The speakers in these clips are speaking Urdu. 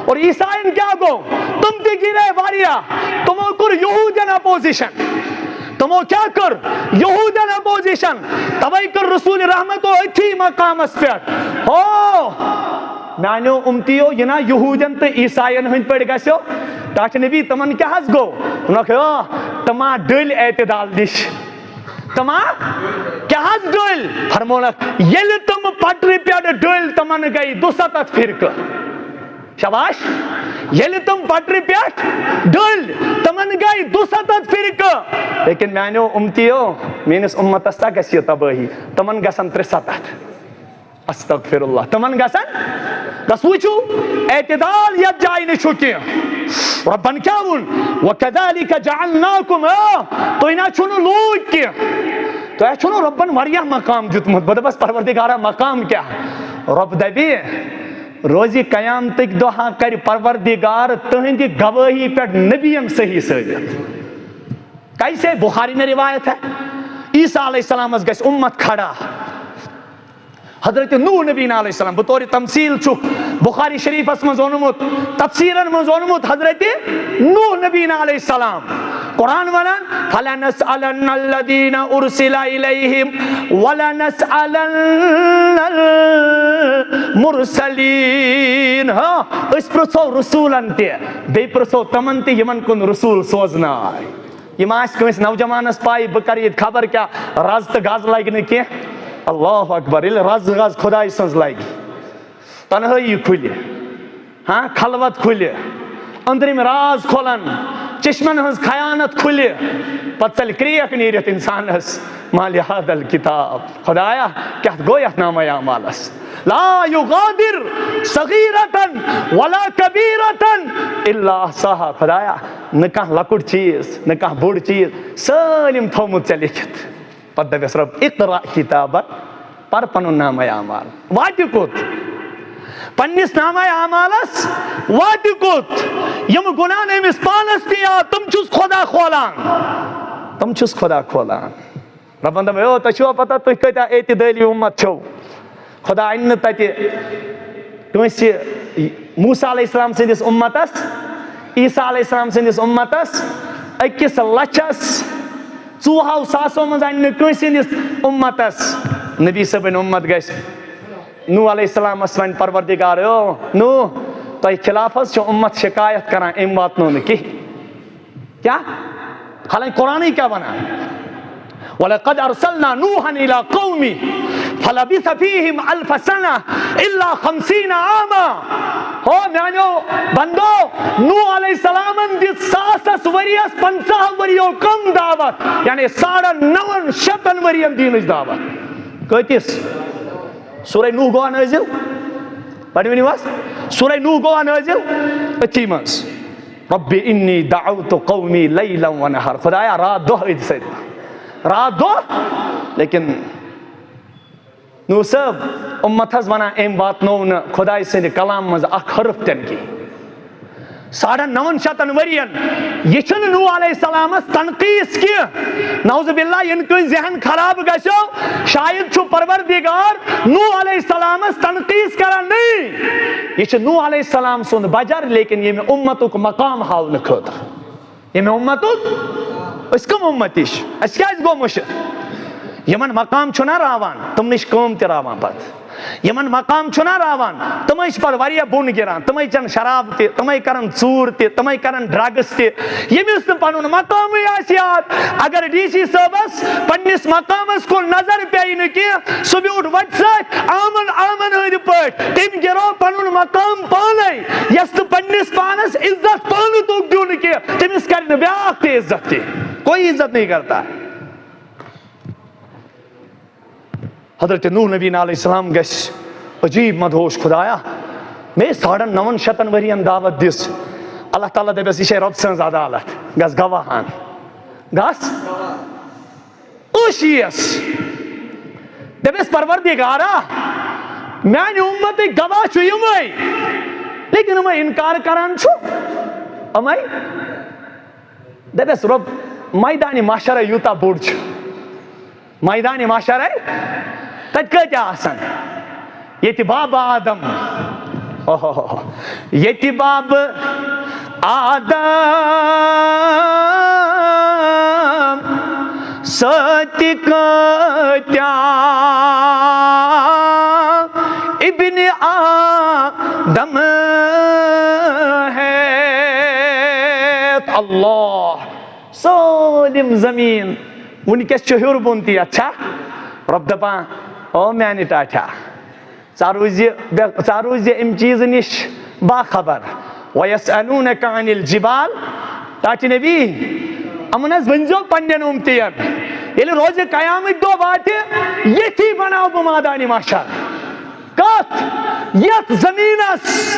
اور عیسائن کیا گو تم تی گرے واریا تمو کر یہودین اپوزیشن تمو کیا کر یہودین اپوزیشن توائی کر رسول رحمت اتھی مقام اس پیٹ ہو میانو امتیو یہ نا یہودین تو عیسائن ہند پڑ گسو تاچ نبی تمن کیا حس گو تما ڈل اعتدال نش تما کیا حس ڈل فرمونک یل تم پٹری پیٹ ڈل تمن گئی 200 فرقہ شباش یل تم پٹری پیٹ ڈل تمن گئی 200 فرقہ لیکن میانو امتیو مینس امتس تا گسی تباہی تمن گسن 370 استغفر اللہ تمن گسن بس وچو اعتدال یت جائے نشو کی ربن کیا ون وَكَذَلِكَ جَعَلْنَاكُمْ تو اینا چھنو لوگ کی تو اے چھنو ربن وریہ مقام جتمت بدبس پروردگارہ مقام کیا رب دبی روزی قیامتک دہا کر پروردگار تہندی گواہی پر نبیین صحیح ثابت کیسے بخاری میں روایت ہے عیسیٰ علیہ السلام از گیس امت کھڑا حضرت نوح نبی علیہ السلام بطور تمثیل چھو بخاری شریف اسمز ونمت تفسیرن مز ونمت حضرت نوح نبی علیہ السلام قرآن ونان فَلَنَسْأَلَنَّ الَّذِينَ أُرْسِلَ إِلَيْهِمْ وَلَنَسْأَلَنَّ الْمُرْسَلِينَ اس پرسو رسولن تے بے پرسو تمن تے یمن کن رسول سوزنا یہ ماس کنس نوجوانس پائی بکرید خبر کیا راز تا گاز لائگنے کی اللہ اکبر راز غاز خدای سنز لائگی تنہائی کھلی ہاں خلوت کھلی اندرم راز کھولن چشمن ہنز خیانت کھلی پتل کریک نیریت انسان ہس مالی حد الکتاب خدایا کیا گویا نام اعمالس لا یغادر صغیرتن ولا کبیرتن الا احصاها خدایا نہ کانٛہہ لۄکُٹ چیز نہ کانٛہہ بوڑ چیز سٲلِم تھومُت ژےٚ لیکھِتھ پتہٕ دپیس رب اقرا کتابک پر پنُن نام اعمال واتہِ کوٚت پننس نام اعمالس واتہِ کوٚت یم گناہ أمس پانس تہِ یاد تم چھُس خدا کھولان ربن دپ او تۄہہِ چھُوا پتہ تُہۍ کۭتیاہ اعتدٲلی اُمت چھو خدا اَنہِ نہٕ تتہِ کٲنٛسہِ موسیٰ علیہ السلام سٕنٛدِس اُمتس عیسیٰ علیہ السلام سٕنٛدِس اُمتس 1,04,000 منٛز اَنہِ نہٕ کٲنٛسہِ ہٕنٛدِس اُمتس نبی صٲبٕنۍ اُمت گژھِ نوح علیہ السلامس وَنہِ پروردگار او نوح تۄہہِ خلاف حظ چھو اُمت شکایت کران أمۍ واتنو نہٕ کِہیٖنۍ کیٛاہ حالانکہِ قرآنٕے کیٛاہ وَنان وَلَقَدْ أَرْسَلْنَا نُوحًا إِلَىٰ قَوْمِهِ فَلَبِثَ فِيهِمْ أَلْفَ سَنَةٍ إِلَّا 50 عَامًا ہو میانیو بندو نوح علیہ السلام دِژ 100 ؤریَس 50 ؤریو کم دعوت یعنی 950 ؤرین دینٕچ دعوت کۭتِس سورہ نوح گوٚوا نٲزِل پڑھ ؤنِو حظ سورہ نوح گوٚوا نٲزِل أتھی منٛز رب انی دعوت قومی لیلا ونہار خدایا رات دۄہ أتھۍ سۭتۍ رات دۄہ لیکن نوح صٲب اُمت حظ ونان أمۍ واتنو نہٕ خداے سٕنٛدِ کلام منٛز اکھ حرف تہِ نہٕ کِہیٖنۍ 950 ؤرین یہ چھنہٕ نوح علیہ السلامس تنقیٖص کینٛہہ نعوذ باللہ ین کٲنٛسہِ ذہن خراب گژھیو شاید چھُ پروردگار نوح علیہ السلامس تنقیٖص کران نہیں یہ چھُ نوح علیہ السلام سُنٛد بجر لیکن ییٚمہِ اُمتُک مقام ہاونہٕ خٲطرٕ ییٚمہِ اُمتُک أسۍ کٕم اُمتی چھِ اَسہِ کیازِ گوٚو مُشِتھ یمن مقام چھُنہ راوان تِمنٕے چھِ کٲم تہِ راوان پتہٕ یمن مقام چھُنہ راوان تِمے چھِ پتہٕ واریاہ بۄن گِران تِمے چٮ۪ن شراب تہِ تِمے کرن ژوٗر تہِ تِمے کرن ڈرگس تہِ ییٚمِس نہٕ پنُن مقامٕے آسہِ یاد اگر ڈی سی صٲبس پننس مقامس کُن نظر پیٚیہِ نہٕ کینٛہہ سُہ بیوٗٹھ وتہِ سۭتۍ آمن ہٕنٛدۍ پٲٹھۍ تٔمۍ گِرو پنُن مقام پانے یس نہٕ پننس پانس عزت پانہٕ توٚگ دیُن کینٛہہ تٔمِس کرِ نہٕ بیاکھ تہِ عزت کینٛہہ کوئی عزت نہیں کرتا حضرت نوح نبی علیہ السلام گژھِ عجیب مدہوش خدایا میں 950 ؤرین دعوت دِژ اللہ تعالیٰ دپیس یہ چھے رب سٕنٛز عدالت گژھ گواہان گژھ ٲشیٖس دپیس پروردگارا میانہِ اُمتٕکۍ گواہ چھُ یِمے لیکن یِمے انکار کران چھُ یِمے دپیس رب میدانِ محشرے یوٗتاہ بوٚڑ چھُ میدانِ محشرے تتہِ کۭتیاہ آسن ییٚتہِ بابا آدم یتی باب آدم ستی کتیا ابن آدم ہے اللہ سالم زمین ونکس ہیور بون تی اچھا رب دپان او میانہ ٹاٹھا ژٕ روزِ امہِ چیٖزٕ نِش باخبر وَیَسْأَلُونَکَ عَنِ الْجِبال ٹاٹھہِ نبی یِمن حظ ؤنۍزیو پننٮ۪ن اُمتِین ییٚلہِ روزِ قیامٕتۍ دۄہ واتہِ ییٚتھی بناو بہٕ مٲدانہِ محشر کتھ یتھ زمیٖنس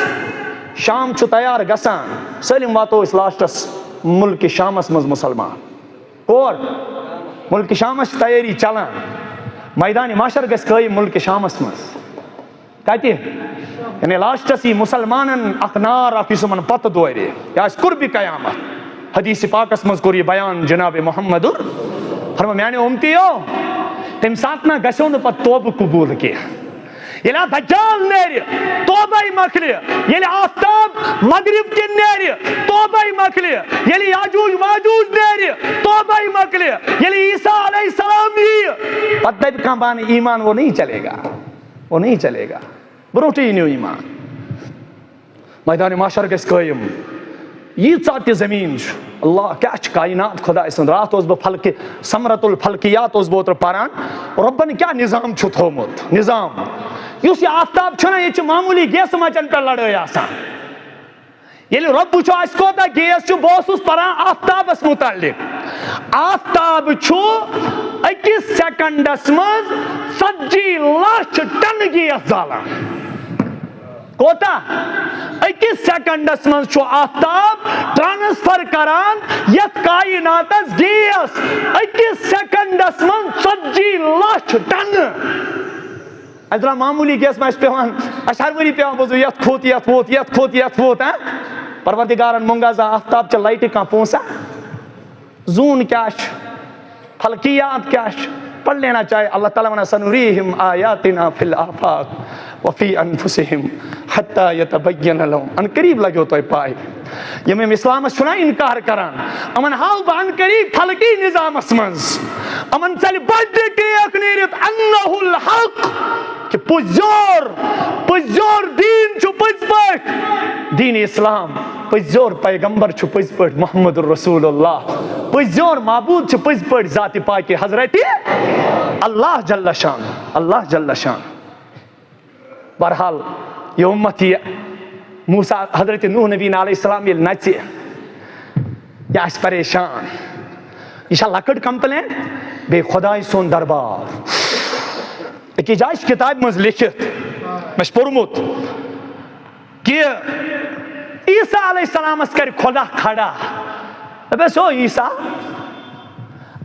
شام چھُ تیار گژھان سٲلِم واتو أسۍ لاسٹس مُلکہِ شامس منٛز مُسلمان کور مُلکہِ شامس چھِ تیٲری چلان میدانہِ محشر گژھِ قٲیِم مُلکہِ شامس منٛز کتہِ یعنی لاسٹس یی مُسلمانن اکھ نار اکھ یُس یِمن پتہٕ دورِ یہِ آسہِ قُربِ قیامت حدیثِ پاکس منٛز کوٚر یہِ بیان جناب محمد فرمو میانیو اُمتِیو تمہِ ساتہٕ نہ گژھیو نہٕ پتہٕ توبہٕ قبوٗل کینٛہہ ییٚلہِ اَتھ دجال نیرِ توبے مۄکلہِ ییٚلہِ آفتاب مغرب کِنۍ نیرِ توبے مۄکلہِ ییٚلہِ یاجوٗج ماجوٗج نیرِ توبے مۄکلہِ ییٚلہِ عیسیٰ علیہ السلام یِیہِ پتہٕ دپہِ کانٛہہ بانہٕ ایمان وہ نہیں چلے گا وہ نہیں چلے گا برونٹھٕے أنِو ایمان میدانِ محشر گژھِ قٲیِم ییٖژاہ تہِ زمیٖن چھُ اللہ کیاہ چھُ کائنات خۄداے سُنٛد راتھ اوسُس بہٕ فلکہِ سمرت الفلکیات اوسُس بہٕ اوترٕ پران رۄبن کیاہ نظام چھُ تھوٚومُت نظام یُس یہِ آفتاب چھُنہ ییٚتہِ چھِ معموٗلی گیسہٕ مچن پٮ۪ٹھ لڑٲے آسان ییٚلہِ رۄب وٕچھو اَسہِ کوتاہ گیس چھُ بہٕ اوسُس پران آفتابس مُتعلق آفتاب چھُ أکِس سیکنڈس منٛز 40 لچھ ٹنہٕ گیس زالان کوتاہ أکِس سیکنڈس منٛز چھُ آفتاب ٹرانسفر کران یتھ کائناتس گیس أکِس سیکنڈس منٛز 40 لچھ ٹنہٕ اَسہِ درٛاو معموٗلی گیس ما اَسہِ پیوان اَسہِ ہر ؤری پیوان بوزُن یتھ کھوٚت یتھ ووت یتھ کھوٚت یتھ ووت پروردگارن مونگازا آفتاب چہِ لایٹہِ کانٛہہ پونٛسہ زوٗن کیاہ چھُ فلکیات کیاہ چھُ پڑھ لینا چاہے اللہ تعالیٰ ونان سنُریہم آیاتنا فی الآفاق وفی انفسہم حتی یتبین لہم ان قریب لگیو تۄہہِ پاے یِم یِم اسلامس چھُنہ انکار کران یِمن ہاو بہٕ ان قریب فلکی نظامس منٛز یِمن ژلہِ بٔڑ کرٛیکھ نیٖرِتھ انہ الحق کہ پُزیور دیٖن چھُ پٔزۍ پٲٹھۍ دیٖنِ اسلام پٔزیور پیغمبر چھُ پٔزۍ پٲٹھۍ محمد رسول اللہ پٔزیور معبوٗد چھُ پٔزۍ پٲٹھۍ ذاتِ پاکہِ حضرتِ اللہ جل شان اللہ جل شان بہرحال یہ اُمت یہِ موسیٰ حضرت نوح نبی علیہ السلام ییٚلہِ نژِ یہِ آسہِ پریشان یہِ چھا لۄکٕٹ کمپلین بیٚیہِ خۄداے سُنٛد دربار أکِس جایہِ چھِ کِتابہِ منٛز لیکھِتھ مےٚ چھُ پوٚرمُت کہِ عیسیٰ علیہ السلامس کرِ خۄدا کھڑا دپیس او عیسیٰ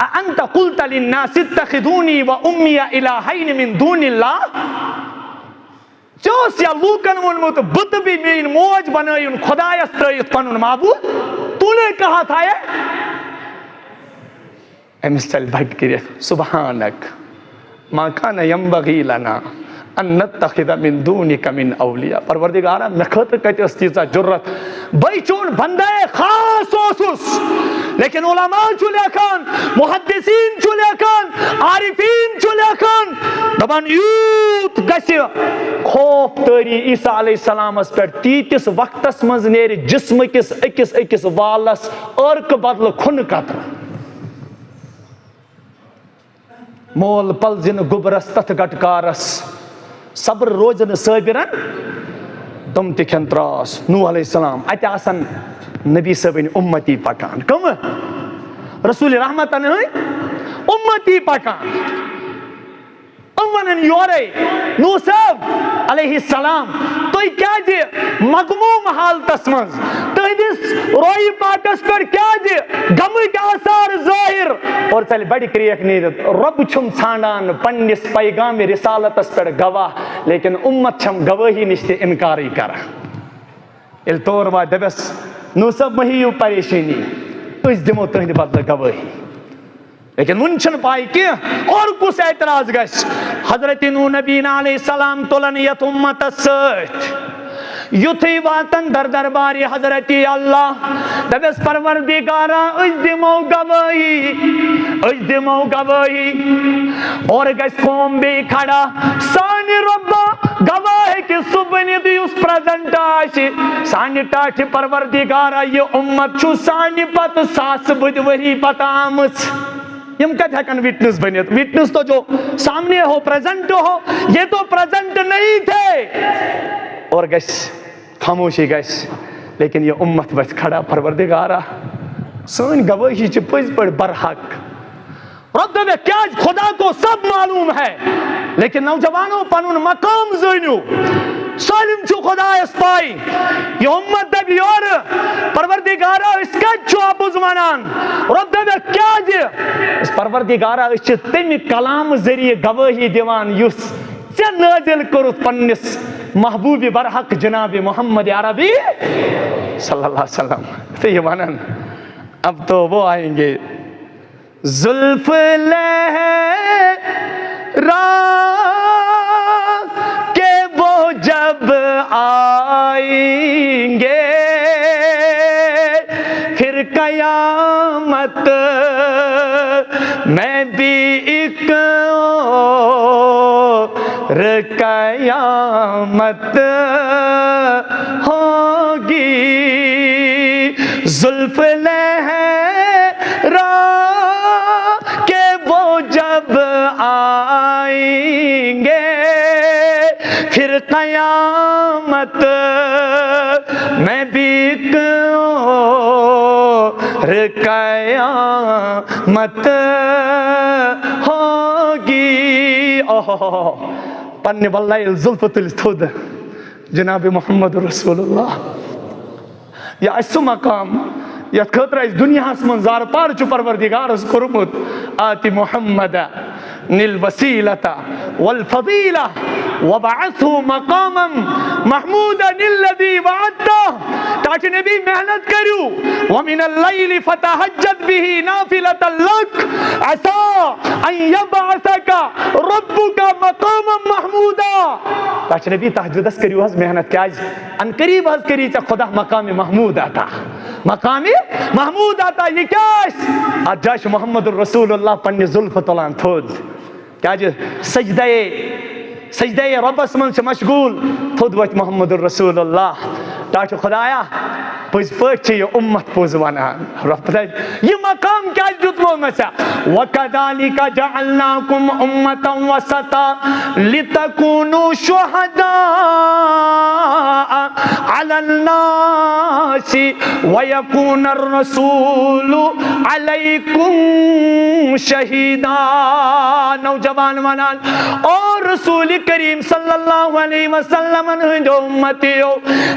اَأَنتَ قُلْتَ لِلنَّاسِ اتَّخِذُونِي وَأُمِّيَ إِلَٰهَيْنِ مِن دُونِ اللَّهِ ژےٚ اوس یا لوٗکن ووٚنمُت بہٕ تہٕ بیٚیہِ میٲنۍ موج بنٲیُن خۄدایس ترٲیِتھ پنُن معبوٗد تو نے کہا تھا یہ أمِس ژَلہِ بَٹہِ کٔرِتھ سُبحانک ما کان ينبغي لنا ان نتخذ من دونك من اولیاء پروردگارا مےٚ خٲطرٕ کتہِ ٲس تیٖژاہ جُرت بٕے چون بندے خاص اوسُس لیکن علماء چھُ لیکھان محدثیٖن چھُ لیکھان عارفیٖن چھُ لیکھان دپان یوٗت گژھِ خوف تٲری عیسیٰ علیہ السلامس پٮ۪ٹھ تیٖتِس وقتس منٛز نیرِ جسمہٕ کِس أکِس والس عٲرقہٕ بدلہٕ کھُنہٕ قطرٕ مول پلزِ نہٕ گوٚبرس تتھ گٹکارس صبر روزِ نہٕ صٲبِرن تِم تہِ کھٮ۪ن تراس نوح علیہ السلام اتہِ آسن نبی صٲبٕنۍ اُمتی پکان کٕم رسول رحمتن ہٕنٛدۍ اُمتی پکان یِم ونن یورے نوح صٲب علیہ السلام تُہۍ کیازِ مغموٗم حالتس منٛز تُہنٛدِس رویہِ پاکس پٮ۪ٹھ کیازِ غمٕکۍ آثار ظٲہِر اور ژَلہِ بڑِ کرٛیکھ نیٖرِتھ رۄب چھُم ژھانڈان پننِس پیغامِ رسالتس پٮ۪ٹھ گواہ لیکن اُمت چھم گوٲہی نِش تہِ انکارٕے کران ییٚلہِ تور واتہِ دپیس نوح صٲب مہ ہیٚیِو پریشٲنی أسۍ دِمو تُہنٛدِ بدلہٕ گوٲہی لیکن وُنہِ چھنہٕ پاے کینٛہہ اور کُس اعتراض گژھِ حضرت نوح نبی علیہ السلام تُلن یتھ اُمتس سۭتۍ یُتھُے واتن در دربارِ حضرت اللہ دپیس پروردگارا أسۍ دِمو گوٲہی اور گژھِ قوم بیٚیہِ کھڑا سانہِ رۄبا گواہ کہ سُہ بٔنِتھ یُس پریزنٹ آسہِ سانہِ ٹاٹھِ پروردگارا یہ اُمت چھُ سانہِ پتہٕ ساسہٕ بٔدۍ ؤری پتہٕ آمٕژ یم کتھ ہیکن وٹنس بنت وٹنس تو جو سامنے ہو پریزنٹ ہو یہ تو پریزنٹ نہیں تھے اور گس خاموشی گس لیکن یہ امت بس کھڑا پروردگارا سن گواہی چھ پز پڑ برحق رب دے کیا خدا کو سب معلوم ہے لیکن نوجوانوں پنن مقام زانیو سالم چھو خدا اس پائی یہ امت دبی اور پروردگارا اس کا چھو آپوز منان رب دبی کیا جی اس پروردگارا اس چھو تیمی کلام ذریعے گواہی دیوان یس سے نازل کرت پنس محبوب برحق جناب محمد عربی صلی اللہ علیہ وسلم تو یہ منن اب تو وہ آئیں گے زلف لہرا کہ وہ جب آئیں گے پھر قیامت میں بھی ایک اور قیامت ہوگی زلف لہرا کہ وہ جب آئیں گے پھر قیامت میں بھی ایک اور قیامت ہوگی پنہ واللہ زلف تل تھود جناب محمد رسول اللہ یہ اس مقام یت خاطر اس دنیا من زار پار چھ پروردگارس کورمت آتی محمد نل وسیلۃ والفضیلہ وبعثه مقاما محمودا الذي وعدته تاکہ نبی محنت کرو ومن اللیل فتہجد به نافلۃ لک عسى ان يبعثك ربك مقاما محمودا تاکہ نبی تہجد کرو حض محنت کیاز ان قریب حض کری ژے خدا مقام محمود عطا مقام محمود عطا یہ کیاس ات جاش محمد الرسول اللہ پنہ زلف تلان تھود کیا جی سجدہ ربس من سے مشغول تھود وچ محمد الرسول اللہ تاکہ خدایا پز پٹ یہ امت پوز ونان رب یہ مقام کیا دیتمو مسا وَكَذَلِكَ جَعَلْنَاكُمْ أُمَّةً وَسَطًا لِتَكُونُوا شُهَدَاءَ عَلَى النَّاسِ وَيَكُونَ الرَّسُولُ عَلَيْكُمْ شَهِيدًا نوجوان ونان اور رسول کریم صلی اللہ علیہ وسلم ہندو امتیو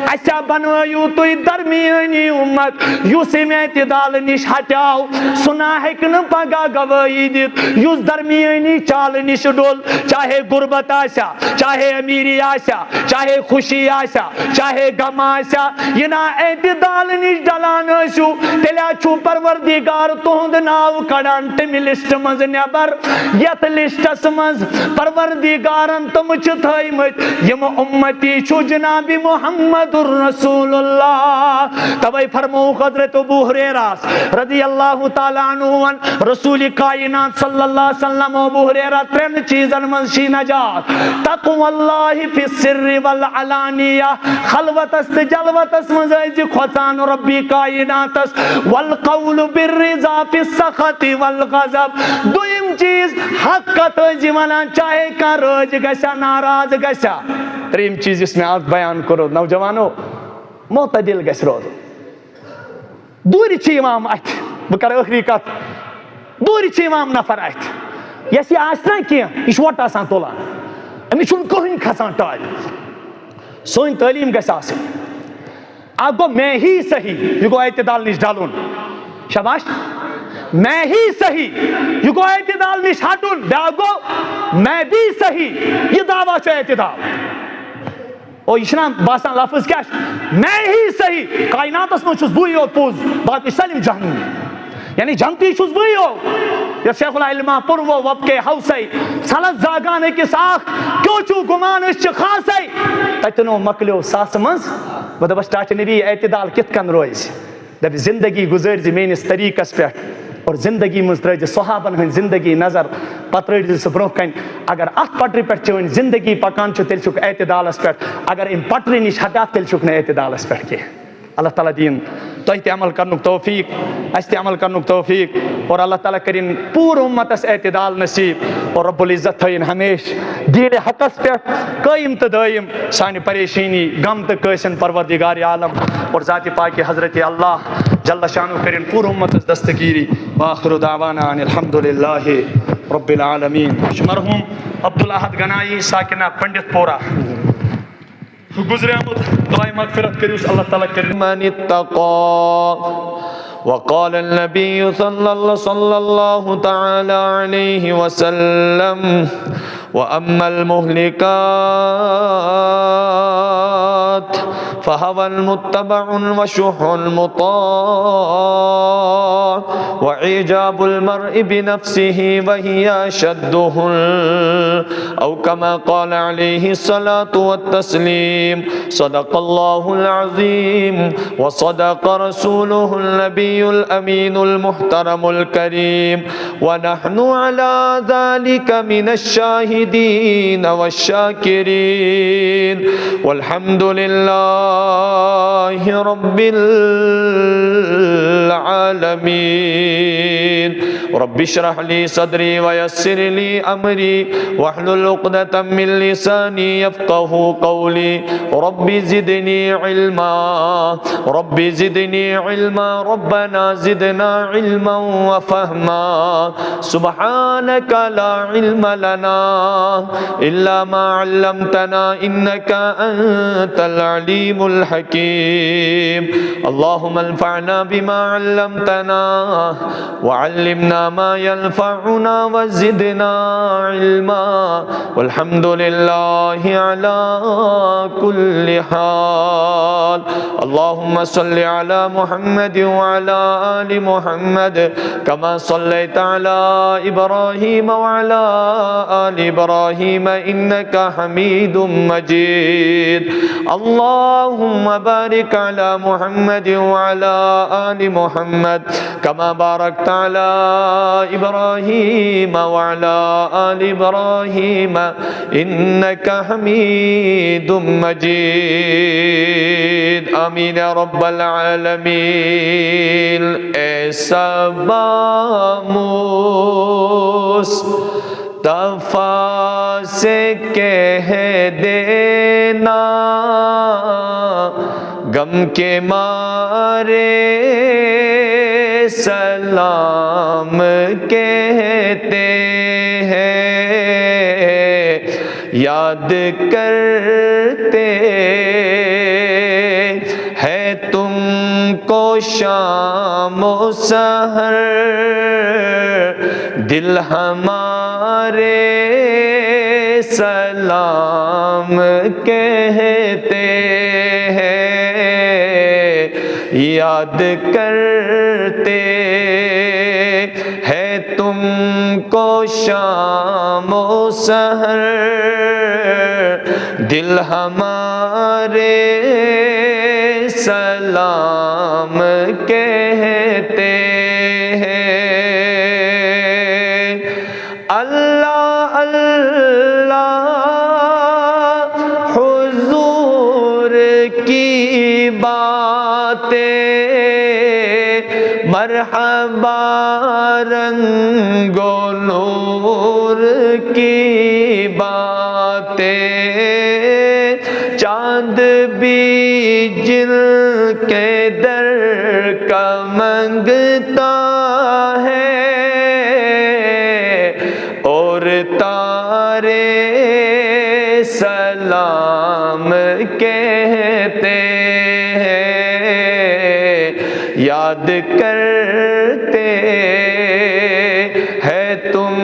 اچھا بنویو تو درمیانی امت یوس اعتدال نش ہٹاو سنا ہیکن پگا گواہی دیت یوس درمیانی چال نش ڈول چاہے غربت آسا چاہے امیری آسا چاہے خوشی آسا چاہے غم آسا یہ نا اعتدال نش ڈلان اسو تیلیا چھو پروردگار تہند ناو کڑان تمی لسٹ مز نیبر یت لسٹس مز پروردگارن تم تھمت یم امتی چھو جناب محمد الرسول اللہ تبئی فرمو حضرت ابو ہریرہ رضی اللہ تعالیٰ عنہ رسول کائنات صلی اللہ علیہ وسلم ابو ہریرہ ترین چیزن من شی نجات تقوی اللہ فی السر والعلانیہ خلوت است جلوت است مزیج خطان ربی کائنات است والقول بالرضا فی السخط والغضب دویم چیز حقت جیوانان چاہے کا روج گشا ناراض گشا تریم چیز اس میں آپ بیان کرو نوجوانو معتدل گس رو دوری چھ امام ات بکر ٲخری کت دوری چھ امام نفر ات یس یہ آسنا کی یہ وٹ آسان تولان امس چھن کہین کھسان ٹال سون تعلیم گژھِ آسٕنۍ اب گو میں ہی صحیح یہ گو اعتدال نش ڈالن شاباش میں ہی صحیح یہ گو اعتدال نش ہٹن بیا گو میں بھی صحیح یہ دعویٰ چھُ اعتدال اور یہ چھنا باسان لفظ کیا میں ہی صحیح کائناتس من چھُس بٕے یوت پوٚز باقٕے سٲلِم جہنمی یعنی جنتی چھس بھئی ہو یا شیخ العلمہ پرو وب کے حوصی سلط زاگانے کی ساکھ کیوں چو گمان اس چھ خاصی تتنو مکلیو ساس منز وہ دبس ٹاچ نبی اعتدال کت کن رویز دب زندگی گزر زی مینس طریقس پہ اور زندگی مز ترج صحابن ہن زندگی نظر پتر سے برو کن اگر ات پٹری پہ چون زندگی پکان تیل چھ اعتدالس پہ اگر ام پٹری نش ہٹا تیل چھ اعتدالس پہ کی اللہ تعالیٰ دین تہ تہ عمل کرنک توفیق اس تہ عمل کرنک توفیق اور اللہ تعالیٰ کرین پور امتس اعتدال نصیب اور رب العزت تھین ہمیش دین حقس پہ قائم تو دائم سانی پریشانی غم تو قیسن پروردگار عالم اور ذات پاک حضرت اللہ جل شانو کرین پور امتس دستگیری واخر دعوانا ان الحمدللہ رب العالمین مرحوم عبدالاحد گنائی ساکنہ پنڈت پورہ گزرے آمد دعائیں مغفرت کریوس اللہ تعالیٰ کریم من اتقى وقال النبي صلى الله تعالى عليه وسلم وأما المهلكات فهوى المتبع وشح المطاع وإعجاب المرء بنفسه وهي أشده أو كما قال عليه الصلاة والتسليم صدق الله العظيم وصدق رسوله النبي الأمين المحترم الكريم ونحن على ذلك من الشاهدين والشاكرين والحمد لله رب العالمين رب اشرح لي صدري ويسر لي أمري واحلل عقدة من لساني يفقه قولي رب زدني علما رب زدني علما ربنا زدنا علما وفهما سبحانك لا علم لنا إلا ما علمتنا إنك أنت العليم الحكيم اللهم انفعنا بما علمتنا وعلمنا ما ينفعنا وزدنا علما والحمد لله على كل حال اللهم صل على محمد وعلى آل محمد كما صليت على إبراهيم وعلى آل إبراهيم إنك حميد مجيد اللهم بارك على محمد وعلى آل محمد كما باركت على إبراهيم وعلى آل إبراهيم إنك حميد مجيد آمين يا رب العالمين ایسا مصطفیٰ سے کہہ دینا غم کے مارے سلام کہتے ہیں یاد کرتے ہیں تم کو شام و سحر دل ہمارے سلام کہتے ہیں یاد کرتے ہیں تم کو شام و سحر دل ہمارے سلام کہتے ہیں اللہ اللہ حضور کی باتیں مرحبا رنگ و نور کی باتیں چاند بھی جن کے در کا منگتا ہے اور تارے سلام کہتے ہیں یاد کرتے ہیں تم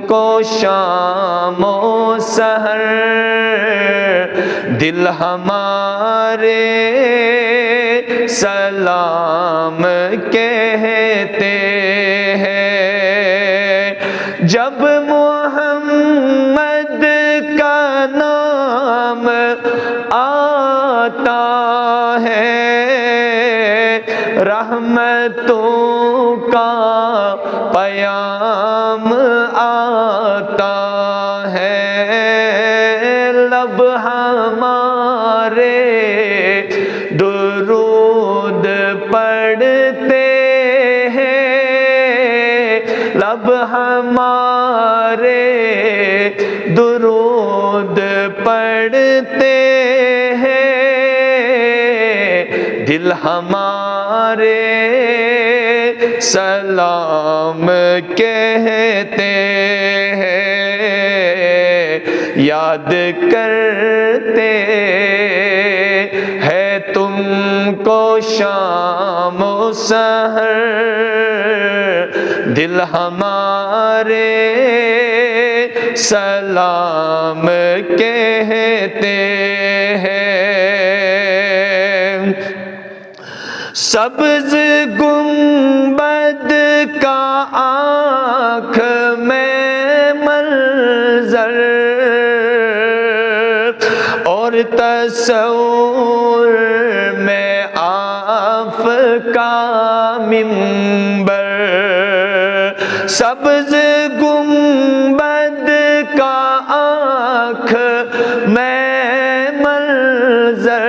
کو شام و سحر دل ہمارے سلام کہتے رحمتوں کا پیام آتا ہے، لب ہمارے درود پڑھتے ہیں، لب ہمارے درود پڑھتے ہیں، دل ہمارے سلام کہتے ہیں، یاد کرتے ہیں تم کو شام و سحر، دل ہمارے سلام کہتے ہیں۔ سبز گنبد کا آنکھ میں منظر اور تصور میں آف کا منبر، سبز گنبد کا آنکھ میں منظر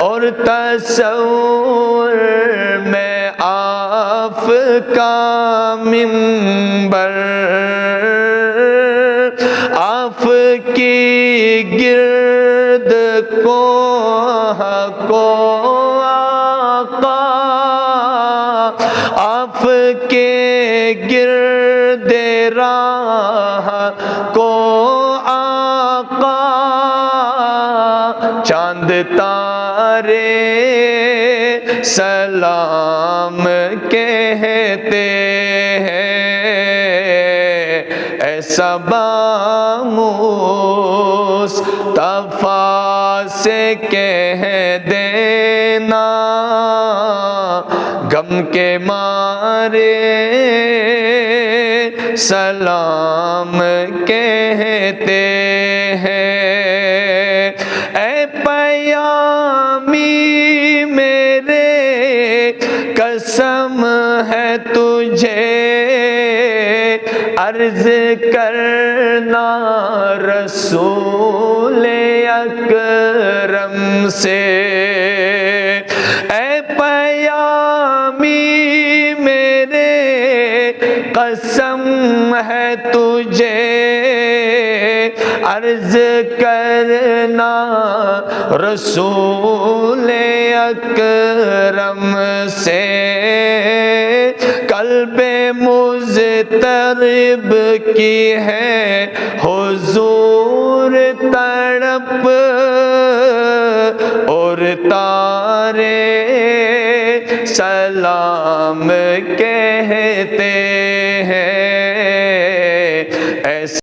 اور تصور میں آف کا منبر، آف کی گرد کو آقا، آف کے گرد راہ کو آقا، چاند تارے سلام کہتے ہیں، ایسا بامصطفیٰ سے کہہ دینا، غم کے مارے سلام کہتے ہیں، اے پیامی میرے قسم ہے تجھے عرض کرنا رسول اکرم سے، اے پیامی میرے قسم ہے تجھے عرض کرنا رسول اکرم سے، قلب مضطرب کی ہے حضور تڑپ، اور تارے سلام کہتے ہیں، ایسے